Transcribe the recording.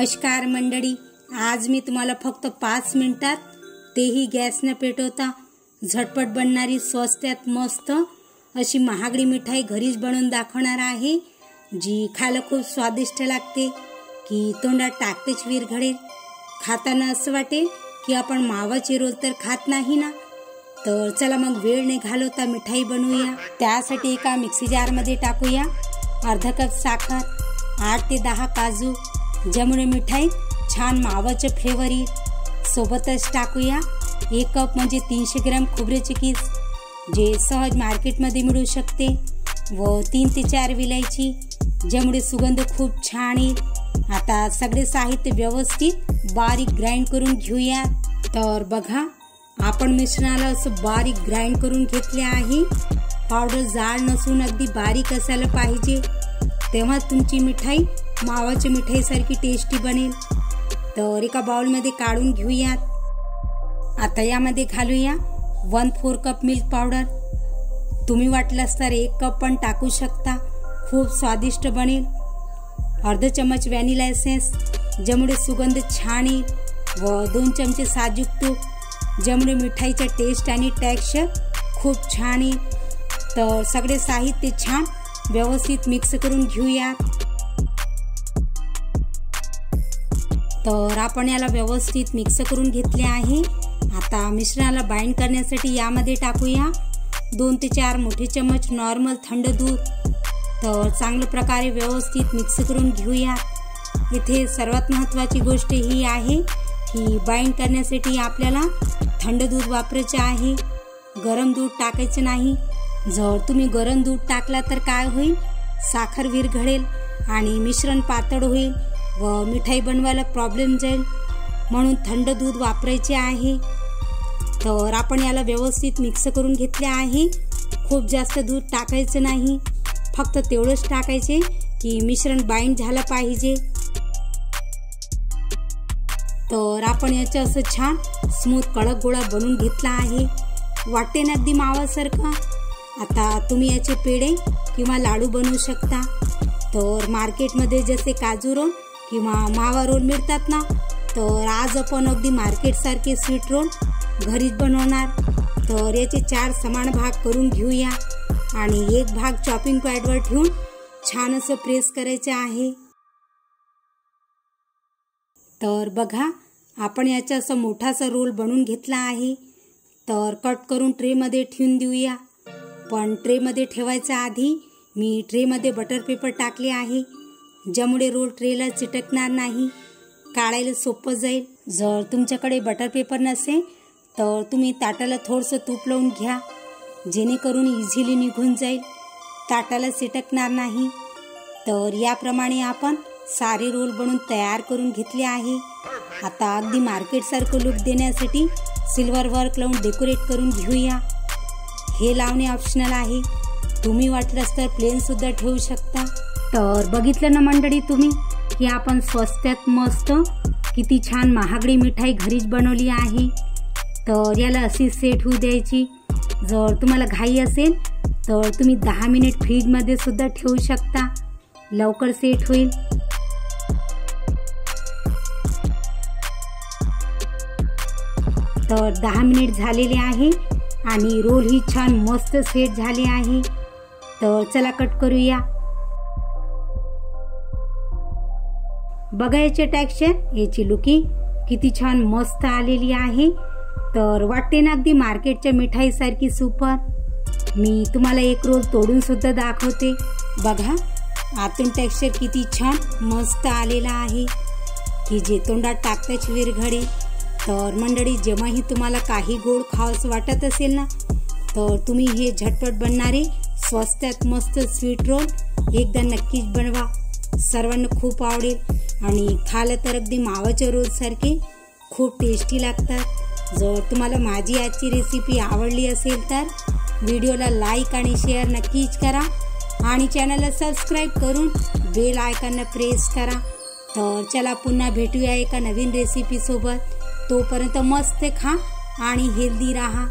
नमस्कार मंडळी, आज मी तुम्हाला फक्त 5 मिनिटात तेही गॅस न पेटवता झटपट बनणारी स्वस्तात मस्त अशी महागडी मिठाई घरीच बनवून दाखवणार आहे, जी खायला खूप स्वादिष्ट लागते की तोंडात टाकतेच विरघळेल। खाताना असं वाटेल की आपण मावाचे रोल तर खात नाही ना। तर चला मग वेळ न घालवता मिठाई बनवूया। त्यासाठी एका मिक्सी जार मध्ये टाकूया अर्धा कप साखर, 8 ते 10 काजू, ज्यामुळे मिठाई छान मावाचे फ्लेवर येईल। सोबतच टाकूया 1 कप म्हणजे 300 ग्रॅम खोबऱ्याचे किस, जे सहज मार्केटमध्ये मिळू शकते, व 3 ते 4 विलायची, ज्यामुळे सुगंध खूप छान येईल। आता सगळे साहित्य व्यवस्थित बारीक ग्राइंड करून घेऊया। तर बघा, आपण मिश्रणाला असं बारीक ग्राइंड करून घेतले आहे। पावडर जाड नसून अगदी बारीक असायला पाहिजे, तेव्हा तुमची मिठाई मावाच्या मिठाईसारखी टेस्टी बनेल। तर एका बाउलमध्ये काढून घेऊयात। आता यामध्ये घालूया 1/4 कप मिल्क पावडर। तुम्ही वाटल्यास तर 1 कप पण टाकू शकता, खूप स्वादिष्ट बनेल। अर्धा चमच व्हॅनिला एसेन्स, ज्यामुळे सुगंध छान येईल, व 2 चमचे साजूक तूप, ज्यामुळे मिठाईचा टेस्ट आणि टेक्स्चर खूप छान येईल। तर सगळे साहित्य छान व्यवस्थित मिक्स करून घेऊयात। तर आपण याला व्यवस्थित मिक्स करून घेतले आहे। आता मिश्रणाला बाइंड करण्यासाठी यामध्ये टाकूया 2 ते 4 मोठे चमच नॉर्मल थंड दूध। तर चांगल्या प्रकारे व्यवस्थित मिक्स करून घेऊया। इथे सर्वात महत्त्वाची गोष्ट ही आहे की बाइंड करण्यासाठी आपल्याला थंड दूध वापरायचे आहे, गरम दूध टाकायचे नाही। जर तुम्ही गरम दूध टाकला तर काय होईल, साखर विरघळेल आणि मिश्रण पातळ होईल व मिठाई बनवायला प्रॉब्लेम जाईल, म्हणून थंड दूध वापरायचे आहे। तर आपण याला व्यवस्थित मिक्स करून घेतले आहे। खूप जास्त दूध टाकायचं नाही, फक्त तेवढंच टाकायचे की मिश्रण बाइंड झालं पाहिजे। तर आपण याचं असं छान स्मूथ कडक गोळा बनवून घेतला आहे, वाटते ना अगदी मावासारखं। आता तुम्ही याचे पेढे किंवा लाडू बनवू शकता। तर मार्केटमध्ये जसे काजू रोल किंवा मावा रोल मिळतात ना, तर आज आपण अगदी मार्केटसारखे स्वीट रोल घरीच बनवणार। तर याचे 4 समान भाग करून घेऊया आणि एक भाग चॉपिंग पॅडवर ठेवून छान असं प्रेस करायचे आहे। तर बघा, आपण याचा असा मोठासा रोल बनवून घेतला आहे। तर कट करून ट्रेमध्ये ठेवून देऊया। पण ट्रेमध्ये ठेवायच्या आधी मी ट्रेमध्ये बटर पेपर टाकले आहे, ज्यामुळे रोल ट्रेला चिटकणार नाही, काढायला सोपं जाईल। जर तुमच्याकडे बटर पेपर नसेल तर तुम्ही ताटाला थोडंसं तूप लावून घ्या, जेणेकरून इझिली निघून जाईल, ताटाला चिटकणार नाही। तर याप्रमाणे आपण सारे रोल बनवून तयार करून घेतले आहे। आता अगदी मार्केटसारखं लुक देण्यासाठी सिल्वर वर्क लावून डेकोरेट करून घेऊया। हे लावणे ऑप्शनल आहे, तुम्ही वाटल्यास तर प्लेन सुद्धा ठेवू शकता। तर बघितलं ना मंडळी तुम्ही की आपण स्वस्तात मस्त किती छान महागडी मिठाई घरीच बनवली आहे। तर याला अशी सेट होऊ द्यायची। जर तुम्हाला घाई असेल तर तुम्ही 10 मिनिट फ्रीजमध्ये सुद्धा ठेवू शकता, लवकर सेट होईल। तर 10 मिनिट झालेले आहे आणि रोल ही छान मस्त सेट झाली आहे। तर चला कट करूया। बघा याचे टेक्स्चर, याची लुकिंग किती छान मस्त आलेली आहे। तर वाटते ना अगदी मार्केटच्या मिठाईसारखी सुपर। मी तुम्हाला एक रोल तोडून सुद्धा दाखवते। बघा, आतून टेक्स्चर किती छान मस्त आलेला आहे की जे तोंडात टाकताच विरघळेल। तर मंडळी, जेव्हाही तुम्हाला काही गोड खावंसं वाटत असेल ना, तर तुम्ही हे झटपट बनणारे स्वस्तात मस्त स्वीट रोल एकदा नक्कीच बनवा, सर्वांना खूप आवडेल आणि खायला तर अगदी मावाच्या रोलसारखे खूप टेस्टी लागतात। जर तुम्हाला माझी आजची रेसिपी आवडली असेल तर व्हिडिओला लाईक आणि शेअर नक्कीच करा आणि चॅनलला सबस्क्राईब करून बेल आयकॉनला प्रेस करा। तर चला पुन्हा भेटूया एका नवीन रेसिपी सोबत। तोपर्यंत मस्त खा आणि हेल्दी राहा।